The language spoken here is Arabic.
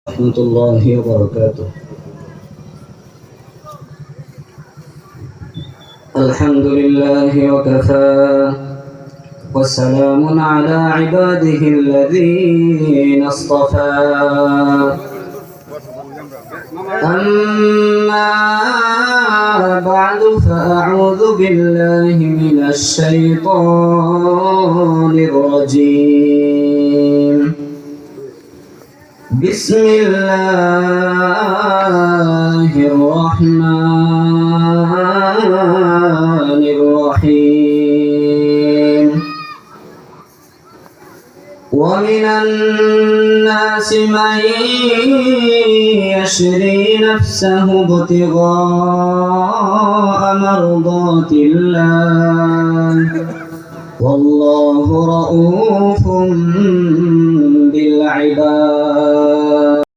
ورحمة الله وبركاته. الحمد لله وكفى، والسلام على عباده الذين اصطفى. أما بعد فأعوذ بالله من الشيطان الرجيم. بسم الله الرحمن الرحيم. ومن الناس من يشري نفسه ابتغاء مرضات الله والله رؤوف بالعباد.